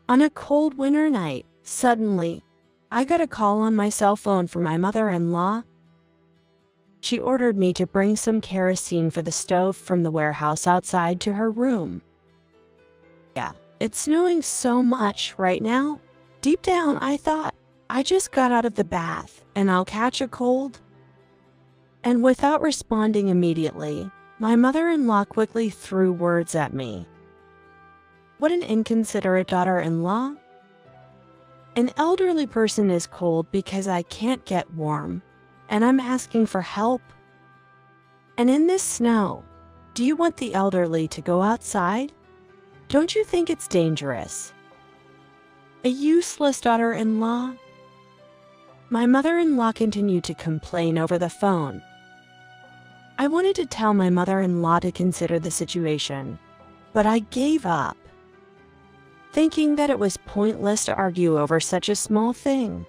On a cold winter night, suddenly, I got a call on my cell phone from my mother-in-law. She ordered me to bring some kerosene for the stove from the warehouse outside to her room. Yeah, it's snowing so much right now. Deep down, I thought, I just got out of the bath and I'll catch a cold. And without responding immediately, my mother-in-law quickly threw words at me. What an inconsiderate daughter-in-law. An elderly person is cold because I can't get warm, and I'm asking for help. And in this snow, do you want the elderly to go outside? Don't you think it's dangerous? A useless daughter-in-law? My mother-in-law continued to complain over the phone. I wanted to tell my mother-in-law to consider the situation, but I gave up, thinking that it was pointless to argue over such a small thing.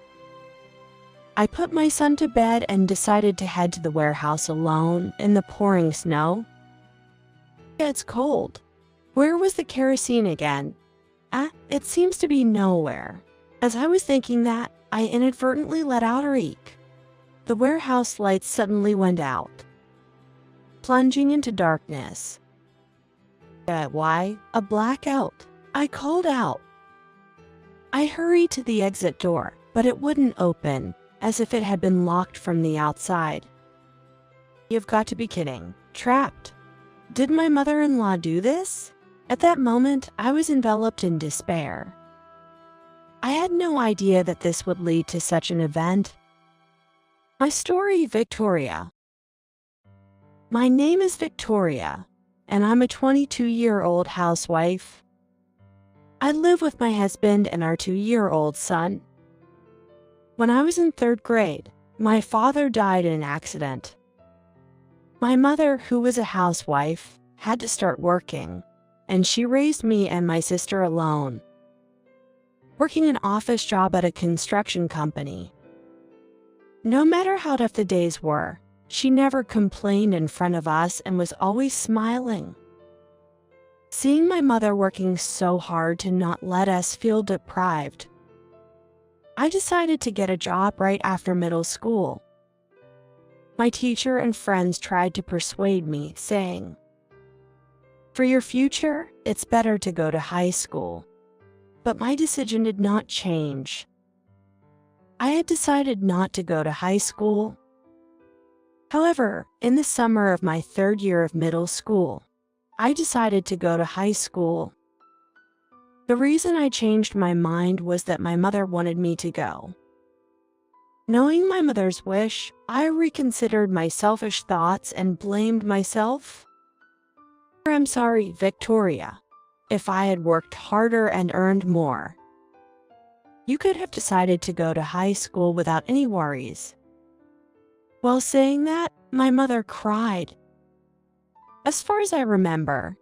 I put my son to bed and decided to head to the warehouse alone in the pouring snow. It's cold. Where was the kerosene again? It seems to be nowhere. As I was thinking that, I inadvertently let out a reek. The warehouse lights suddenly went out, plunging into darkness. Why? A blackout. I called out. I hurried to the exit door, but it wouldn't open, as if it had been locked from the outside. You've got to be kidding. Trapped. Did my mother-in-law do this? At that moment, I was enveloped in despair. I had no idea that this would lead to such an event. My story, Victoria. My name is Victoria, and I'm a 22-year-old housewife. I live with my husband and our 2-year-old son. When I was in 3rd grade, my father died in an accident. My mother, who was a housewife, had to start working, and she raised me and my sister alone, working an office job at a construction company. No matter how tough the days were, she never complained in front of us and was always smiling. Seeing my mother working so hard to not let us feel deprived, I decided to get a job right after middle school. My teacher and friends tried to persuade me, saying, "For your future, it's better to go to high school." But my decision did not change. I had decided not to go to high school. However, in the summer of my 3rd year of middle school, I decided to go to high school. The reason I changed my mind was that my mother wanted me to go. Knowing my mother's wish, I reconsidered my selfish thoughts and blamed myself. I'm sorry, Victoria. If I had worked harder and earned more, you could have decided to go to high school without any worries. While saying that, my mother cried. As far as I remember,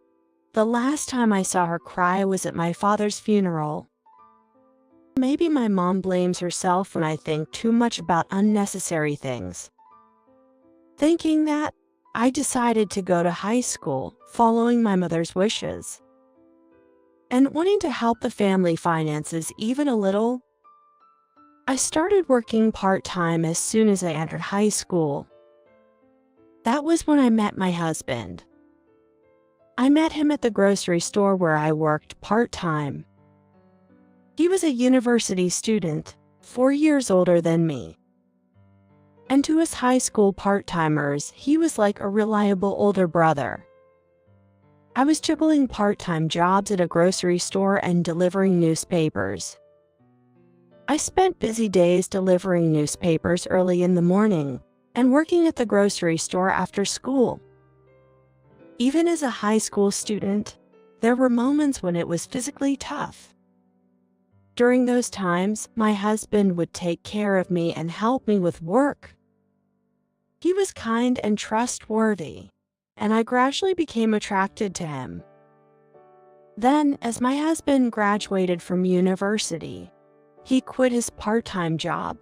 the last time I saw her cry was at my father's funeral. Maybe my mom blames herself when I think too much about unnecessary things. Thinking that, I decided to go to high school, following my mother's wishes. And wanting to help the family finances even a little, I started working part-time as soon as I entered high school. That was when I met my husband. I met him at the grocery store where I worked part-time. He was a university student, 4 years older than me. And to us high school part-timers, he was like a reliable older brother. I was juggling part-time jobs at a grocery store and delivering newspapers. I spent busy days delivering newspapers early in the morning and working at the grocery store after school. Even as a high school student, there were moments when it was physically tough. During those times, my husband would take care of me and help me with work. He was kind and trustworthy, and I gradually became attracted to him. Then, as my husband graduated from university, he quit his part-time job.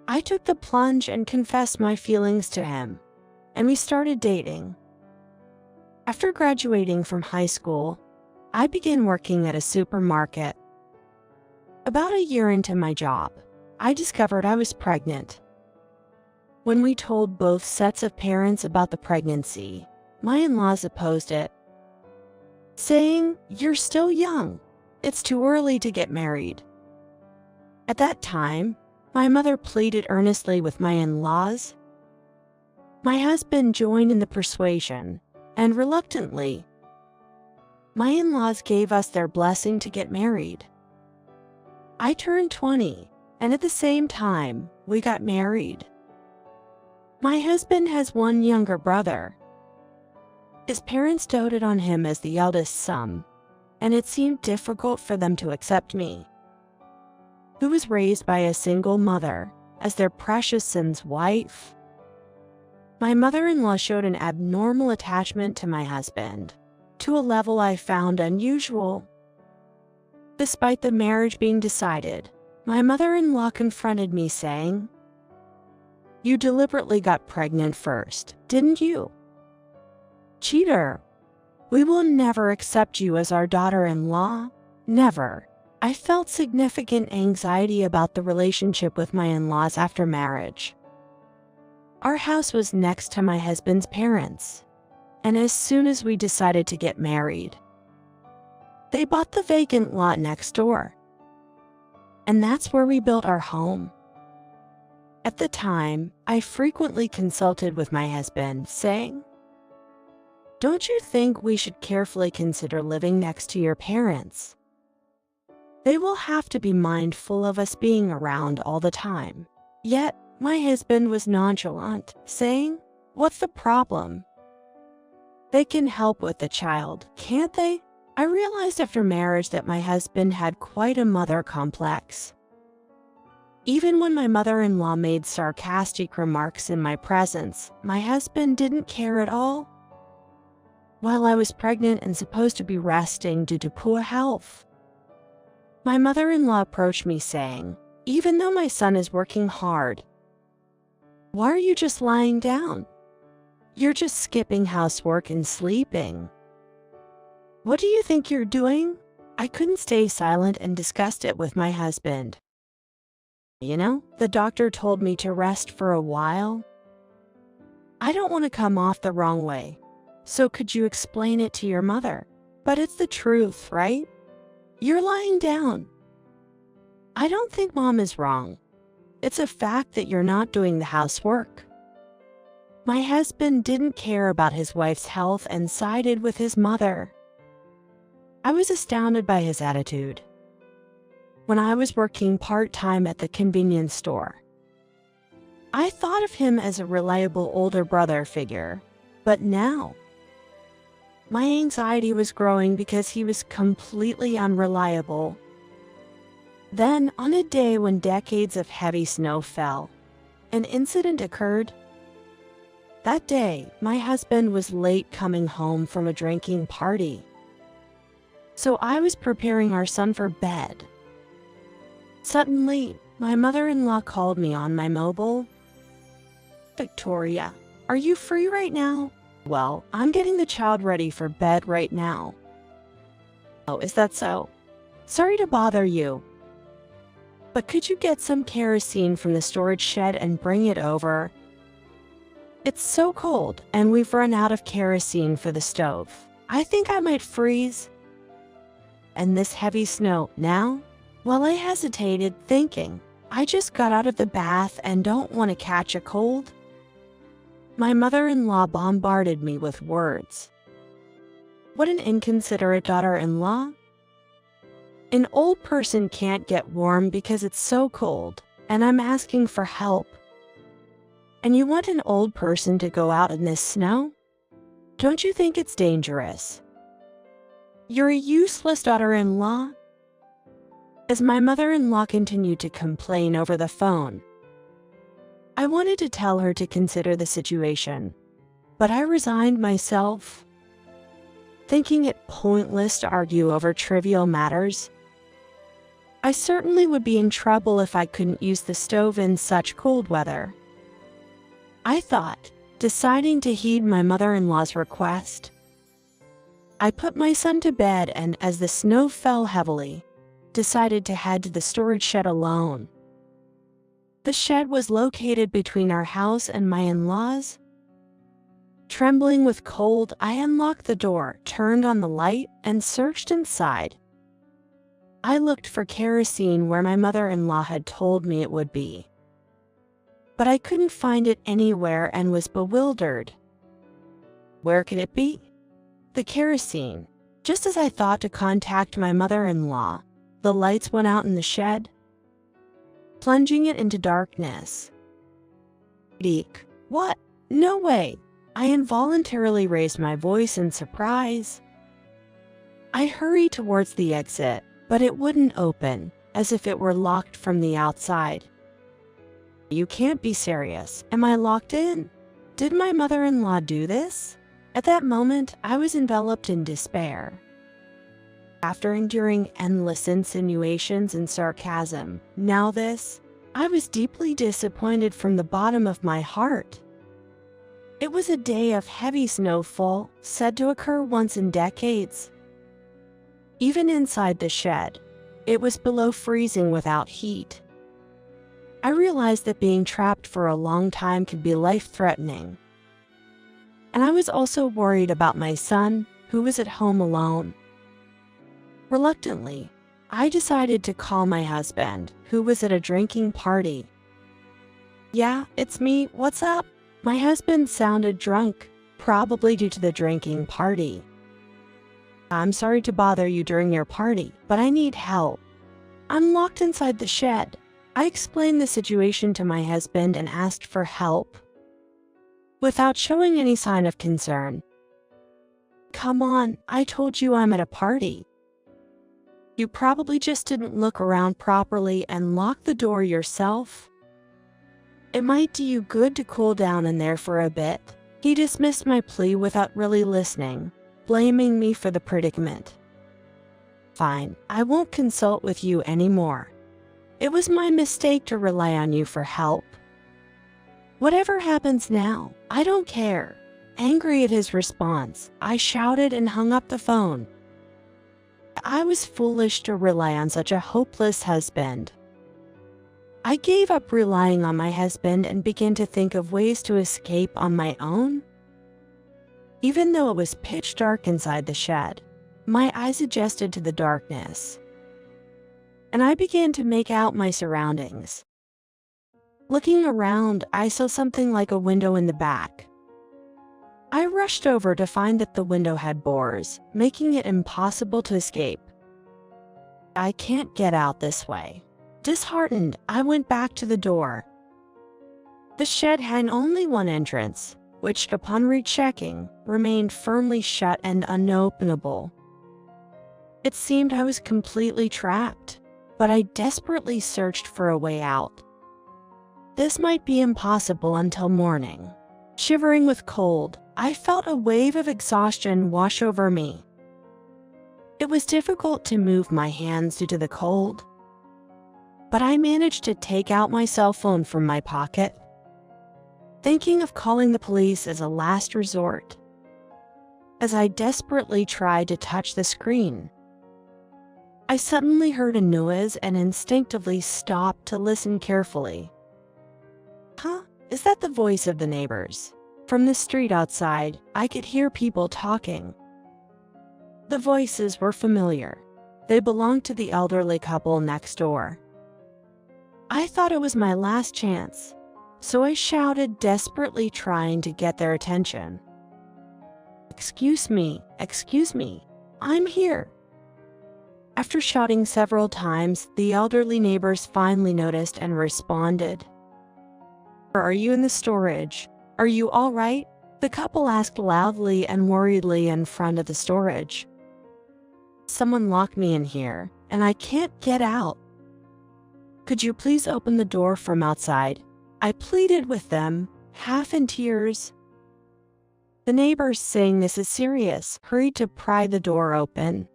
I took the plunge and confessed my feelings to him, and we started dating. After graduating from high school, I began working at a supermarket. About a year into my job, I discovered I was pregnant. When we told both sets of parents about the pregnancy, my in-laws opposed it, saying, "You're still young. It's too early to get married." At that time, my mother pleaded earnestly with my in-laws. My husband joined in the persuasion, and reluctantly, my in-laws gave us their blessing to get married. I turned 20, and at the same time, we got married. My husband has one younger brother. His parents doted on him as the eldest son, and it seemed difficult for them to accept me, who was raised by a single mother, as their precious son's wife. My mother-in-law showed an abnormal attachment to my husband, to a level I found unusual. Despite the marriage being decided, my mother-in-law confronted me saying, "You deliberately got pregnant first, didn't you? Cheater! We will never accept you as our daughter-in-law. Never." I felt significant anxiety about the relationship with my in-laws after marriage. Our house was next to my husband's parents, and as soon as we decided to get married, they bought the vacant lot next door. And that's where we built our home. At the time, I frequently consulted with my husband, saying, "Don't you think we should carefully consider living next to your parents? They will have to be mindful of us being around all the time." Yet, my husband was nonchalant, saying, "What's the problem? They can help with the child, can't they?" I realized after marriage that my husband had quite a mother complex. Even when my mother-in-law made sarcastic remarks in my presence, my husband didn't care at all. While I was pregnant and supposed to be resting due to poor health, my mother-in-law approached me saying, "Even though my son is working hard, why are you just lying down? You're just skipping housework and sleeping. What do you think you're doing?" I couldn't stay silent and discussed it with my husband. "You know, the doctor told me to rest for a while. I don't want to come off the wrong way, so could you explain it to your mother? But it's the truth, right? You're lying down. I don't think Mom is wrong. It's a fact that you're not doing the housework." My husband didn't care about his wife's health and sided with his mother. I was astounded by his attitude. When I was working part-time at the convenience store, I thought of him as a reliable older brother figure, but now, my anxiety was growing because he was completely unreliable. Then, on a day when decades of heavy snow fell, an incident occurred. That day, my husband was late coming home from a drinking party, so I was preparing our son for bed. Suddenly, my mother-in-law called me on my mobile. "Victoria, are you free right now?" "Well, I'm getting the child ready for bed right now." "Oh, is that so? Sorry to bother you, but could you get some kerosene from the storage shed and bring it over? It's so cold, and we've run out of kerosene for the stove. I think I might freeze. And this heavy snow now?" Well, I hesitated, thinking, I just got out of the bath and don't want to catch a cold. My mother-in-law bombarded me with words. What an inconsiderate daughter-in-law. An old person can't get warm because it's so cold, and I'm asking for help. And you want an old person to go out in this snow? Don't you think it's dangerous? You're a useless daughter-in-law. As my mother-in-law continued to complain over the phone, I wanted to tell her to consider the situation, but I resigned myself, thinking it pointless to argue over trivial matters. I certainly would be in trouble if I couldn't use the stove in such cold weather. I thought, deciding to heed my mother-in-law's request. I put my son to bed and, as the snow fell heavily, decided to head to the storage shed alone. The shed was located between our house and my in-laws. Trembling with cold, I unlocked the door, turned on the light, and searched inside. I looked for kerosene where my mother-in-law had told me it would be, but I couldn't find it anywhere and was bewildered. Where could it be? The kerosene. Just as I thought to contact my mother-in-law, the lights went out in the shed, plunging it into darkness. Eek! What? No way! I involuntarily raised my voice in surprise. I hurried towards the exit, but it wouldn't open, as if it were locked from the outside. You can't be serious. Am I locked in? Did my mother-in-law do this? At that moment, I was enveloped in despair. After enduring endless insinuations and sarcasm, now this, I was deeply disappointed from the bottom of my heart. It was a day of heavy snowfall, said to occur once in decades. Even inside the shed, it was below freezing without heat. I realized that being trapped for a long time could be life-threatening. And I was also worried about my son, who was at home alone. Reluctantly, I decided to call my husband, who was at a drinking party. Yeah, it's me, what's up? My husband sounded drunk, probably due to the drinking party. I'm sorry to bother you during your party, but I need help. I'm locked inside the shed. I explained the situation to my husband and asked for help, without showing any sign of concern. Come on, I told you I'm at a party. You probably just didn't look around properly and lock the door yourself. It might do you good to cool down in there for a bit. He dismissed my plea without really listening, blaming me for the predicament. Fine, I won't consult with you anymore. It was my mistake to rely on you for help. Whatever happens now, I don't care. Angry at his response, I shouted and hung up the phone. I was foolish to rely on such a hopeless husband. I gave up relying on my husband and began to think of ways to escape on my own. Even though it was pitch dark inside the shed, my eyes adjusted to the darkness, and I began to make out my surroundings. Looking around, I saw something like a window in the back. I rushed over to find that the window had bores, making it impossible to escape. I can't get out this way. Disheartened, I went back to the door. The shed had only one entrance, which, upon rechecking, remained firmly shut and unopenable. It seemed I was completely trapped, but I desperately searched for a way out. This might be impossible until morning. Shivering with cold, I felt a wave of exhaustion wash over me. It was difficult to move my hands due to the cold, but I managed to take out my cell phone from my pocket, thinking of calling the police as a last resort. As I desperately tried to touch the screen, I suddenly heard a noise and instinctively stopped to listen carefully. Huh? Is that the voice of the neighbors? From the street outside, I could hear people talking. The voices were familiar. They belonged to the elderly couple next door. I thought it was my last chance, so I shouted, desperately trying to get their attention. Excuse me, I'm here. After shouting several times, the elderly neighbors finally noticed and responded. Are you in the storage? Are you all right? The couple asked loudly and worriedly in front of the storage. Someone locked me in here, and I can't get out. Could you please open the door from outside? I pleaded with them, half in tears. The neighbors, saying this is serious, hurried to pry the door open.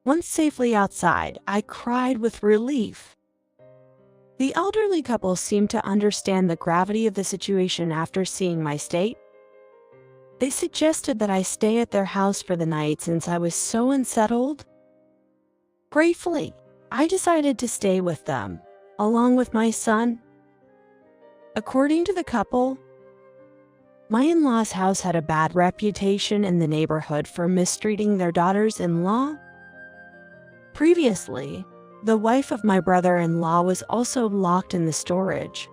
Once safely outside, I cried with relief. The elderly couple seemed to understand the gravity of the situation after seeing my state. They suggested that I stay at their house for the night since I was so unsettled. Gratefully, I decided to stay with them, along with my son. According to the couple, my in-laws' house had a bad reputation in the neighborhood for mistreating their daughters-in-law. Previously, the wife of my brother-in-law was also locked in the storage,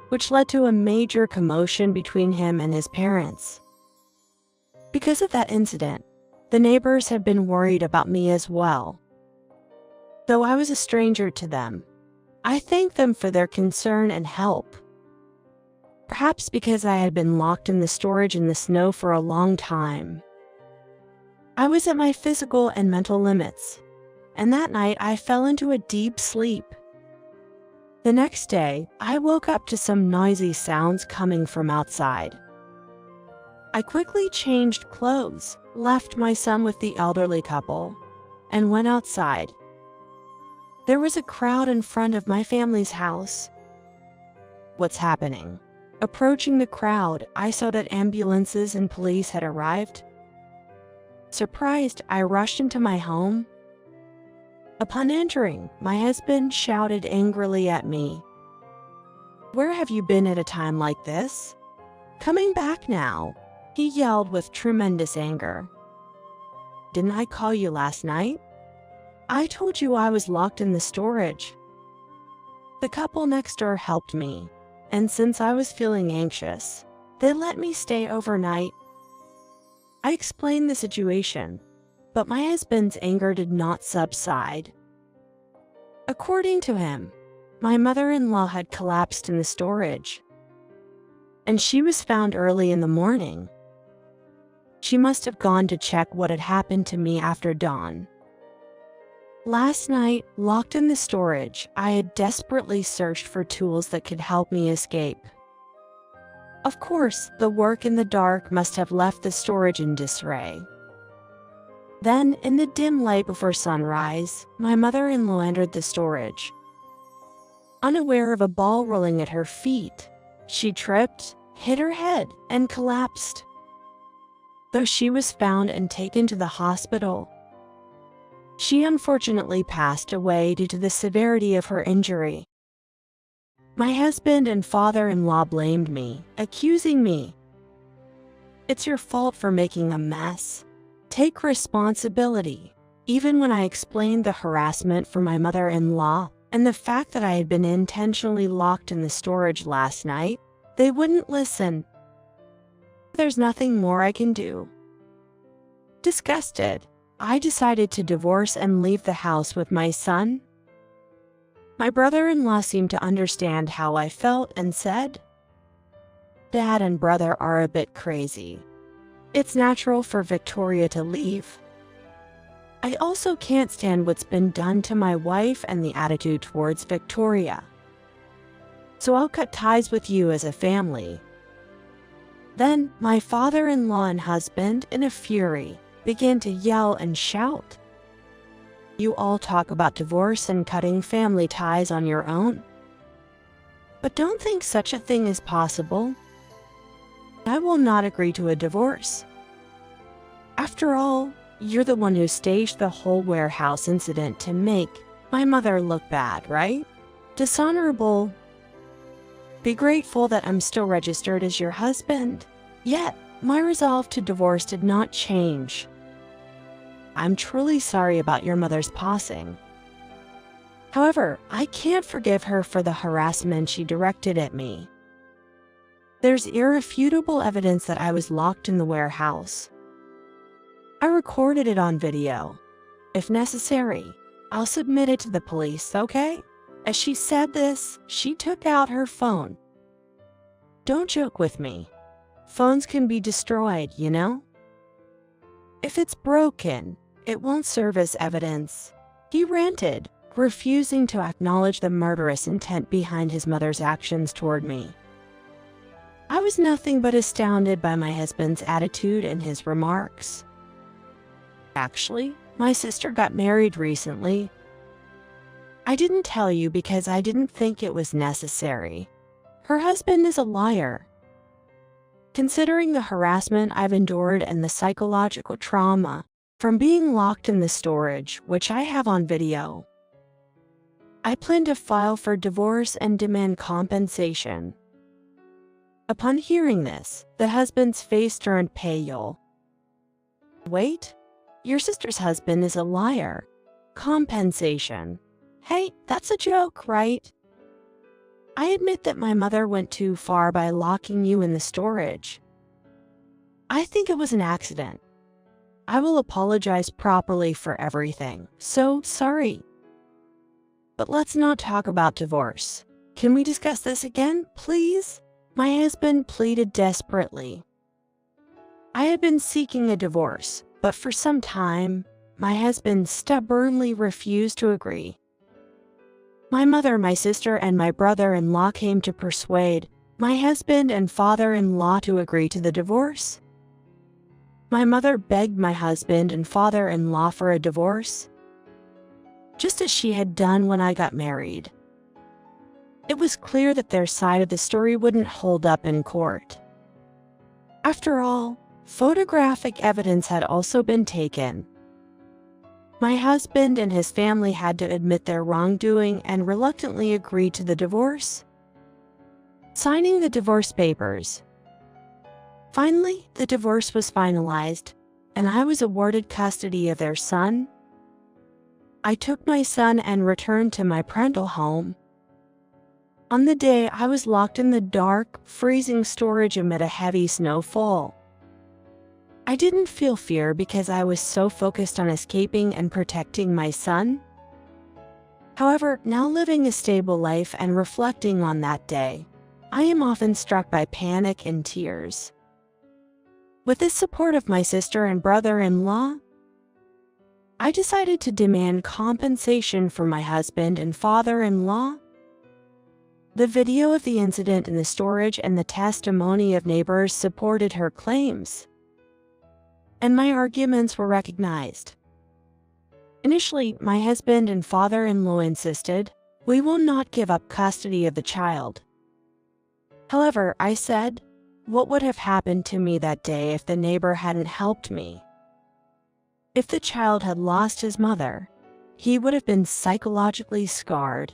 which led to a major commotion between him and his parents. Because of that incident, the neighbors have been worried about me as well. Though I was a stranger to them, I thank them for their concern and help. Perhaps because I had been locked in the storage in the snow for a long time. I was at my physical and mental limits, and that night I fell into a deep sleep. The next day, I woke up to some noisy sounds coming from outside. I quickly changed clothes, left my son with the elderly couple, and went outside. There was a crowd in front of my family's house. What's happening? Approaching the crowd, I saw that ambulances and police had arrived. Surprised, I rushed into my home. Upon entering, my husband shouted angrily at me. "Where have you been at a time like this? Coming back now," he yelled with tremendous anger. "Didn't I call you last night? I told you I was locked in the storage." The couple next door helped me, and since I was feeling anxious, they let me stay overnight. I explained the situation, but my husband's anger did not subside. According to him, my mother-in-law had collapsed in the storage, and she was found early in the morning. She must have gone to check what had happened to me after dawn. Last night, locked in the storage, I had desperately searched for tools that could help me escape. Of course, the work in the dark must have left the storage in disarray. Then, in the dim light before sunrise, my mother-in-law entered the storage. Unaware of a ball rolling at her feet, she tripped, hit her head, and collapsed. Though she was found and taken to the hospital, she unfortunately passed away due to the severity of her injury. My husband and father-in-law blamed me, accusing me. "It's your fault for making a mess. Take responsibility." Even when I explained the harassment for my mother-in-law and the fact that I had been intentionally locked in the storage last night, they wouldn't listen. There's nothing more I can do. Disgusted, I decided to divorce and leave the house with my son. My brother-in-law seemed to understand how I felt and said, "Dad and brother are a bit crazy. It's natural for Victoria to leave. I also can't stand what's been done to my wife and the attitude towards Victoria. So I'll cut ties with you as a family." Then my father-in-law and husband, in a fury, began to yell and shout. "You all talk about divorce and cutting family ties on your own, but don't think such a thing is possible. I will not agree to a divorce. After all, you're the one who staged the whole warehouse incident to make my mother look bad, right? Dishonorable. Be grateful that I'm still registered as your husband." Yet, my resolve to divorce did not change. "I'm truly sorry about your mother's passing. However, I can't forgive her for the harassment she directed at me. There's irrefutable evidence that I was locked in the warehouse. I recorded it on video. If necessary, I'll submit it to the police, okay?" As she said this, she took out her phone. Don't joke with me. Phones can be destroyed, you know? If it's broken, it won't serve as evidence. He ranted, refusing to acknowledge the murderous intent behind his mother's actions toward me. I was nothing but astounded by my husband's attitude and his remarks. Actually, my sister got married recently. I didn't tell you because I didn't think it was necessary. Her husband is a liar. Considering the harassment I've endured and the psychological trauma from being locked in the storage, which I have on video, I plan to file for divorce and demand compensation. Upon hearing this, the husband's face turned pale. Wait, your sister's husband is a liar. Compensation. Hey, that's a joke, right? I admit that my mother went too far by locking you in the storage. I think it was an accident. I will apologize properly for everything. So sorry. But let's not talk about divorce. Can we discuss this again, please? My husband pleaded desperately. I had been seeking a divorce, but for some time, my husband stubbornly refused to agree. My mother, my sister, and my brother-in-law came to persuade my husband and father-in-law to agree to the divorce. My mother begged my husband and father-in-law for a divorce, just as she had done when I got married. It was clear that their side of the story wouldn't hold up in court. After all, photographic evidence had also been taken. My husband and his family had to admit their wrongdoing and reluctantly agree to the divorce, signing the divorce papers. Finally, the divorce was finalized, and I was awarded custody of their son. I took my son and returned to my parental home. On the day, I was locked in the dark, freezing storage amid a heavy snowfall. I didn't feel fear because I was so focused on escaping and protecting my son. However, now living a stable life and reflecting on that day, I am often struck by panic and tears. With the support of my sister and brother-in-law, I decided to demand compensation from my husband and father-in-law. The video of the incident in the storage and the testimony of neighbors supported her claims, and my arguments were recognized. Initially, my husband and father-in-law insisted, "We will not give up custody of the child." However, I said, what would have happened to me that day if the neighbor hadn't helped me? If the child had lost his mother, he would have been psychologically scarred.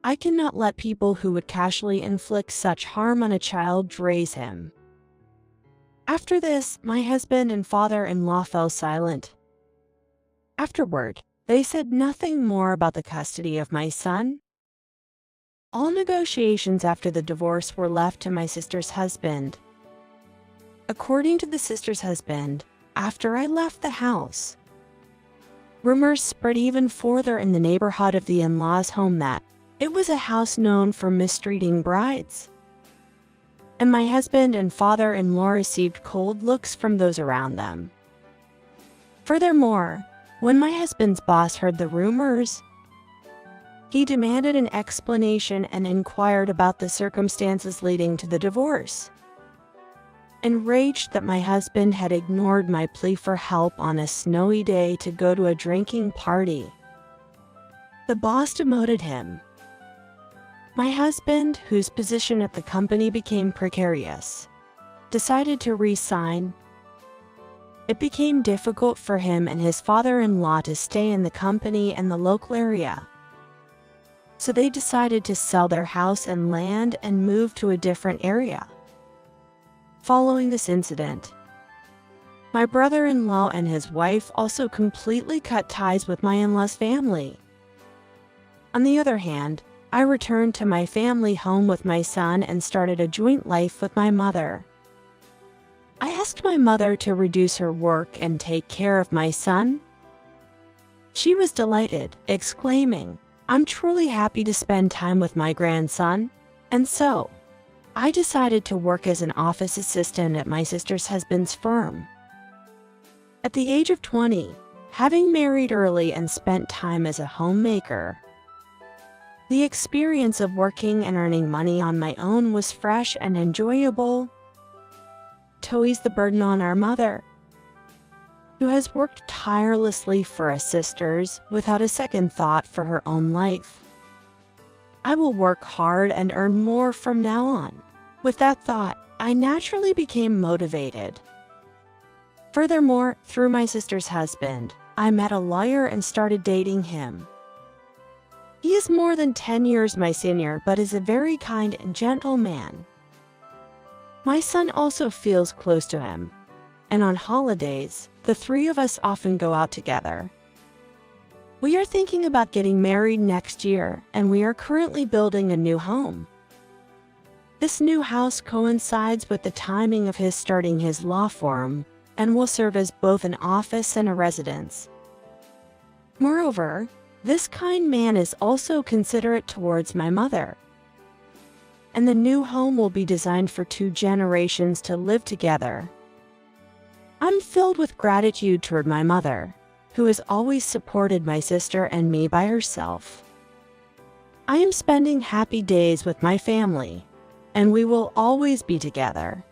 I cannot let people who would casually inflict such harm on a child raise him. After this, my husband and father-in-law fell silent. Afterward, they said nothing more about the custody of my son. All negotiations after the divorce were left to my sister's husband. According to the sister's husband, after I left the house, rumors spread even further in the neighborhood of the in-laws' home that it was a house known for mistreating brides. And my husband and father-in-law received cold looks from those around them. Furthermore, when my husband's boss heard the rumors, he demanded an explanation and inquired about the circumstances leading to the divorce. Enraged that my husband had ignored my plea for help on a snowy day to go to a drinking party, the boss demoted him. My husband, whose position at the company became precarious, decided to resign. It became difficult for him and his father-in-law to stay in the company and the local area, so they decided to sell their house and land and move to a different area. Following this incident, my brother-in-law and his wife also completely cut ties with my in-laws' family. On the other hand, I returned to my family home with my son and started a joint life with my mother. I asked my mother to reduce her work and take care of my son. She was delighted, exclaiming, "I'm truly happy to spend time with my grandson." And so, I decided to work as an office assistant at my sister's husband's firm. At the age of 20, having married early and spent time as a homemaker, the experience of working and earning money on my own was fresh and enjoyable. To ease the burden on our mother, who has worked tirelessly for us sisters without a second thought for her own life, I will work hard and earn more from now on. With that thought, I naturally became motivated. Furthermore, through my sister's husband, I met a lawyer and started dating him. He is more than 10 years my senior but is a very kind and gentle man. My son also feels close to him, and on holidays, the three of us often go out together. We are thinking about getting married next year, and we are currently building a new home. This new house coincides with the timing of his starting his law firm and will serve as both an office and a residence. Moreover, this kind man is also considerate towards my mother. And the new home will be designed for 2 generations to live together. I'm filled with gratitude toward my mother, who has always supported my sister and me by herself. I am spending happy days with my family, and we will always be together.